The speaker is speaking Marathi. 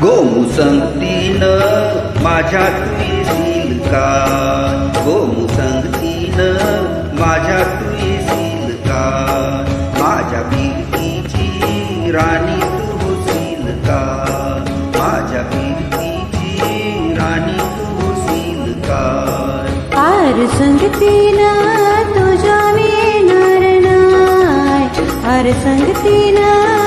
गोमुसंगतीनं माझ्या तू येशील का? गोमुसंगतीनं माझ्या तू येशील का? माझ्या कीर्तीची राणी तू होशील का? माझ्या कीर्तीची राणी तू होशील का? आर संगतीनं तुझ्या मी येणार नाय, आर संगतीनं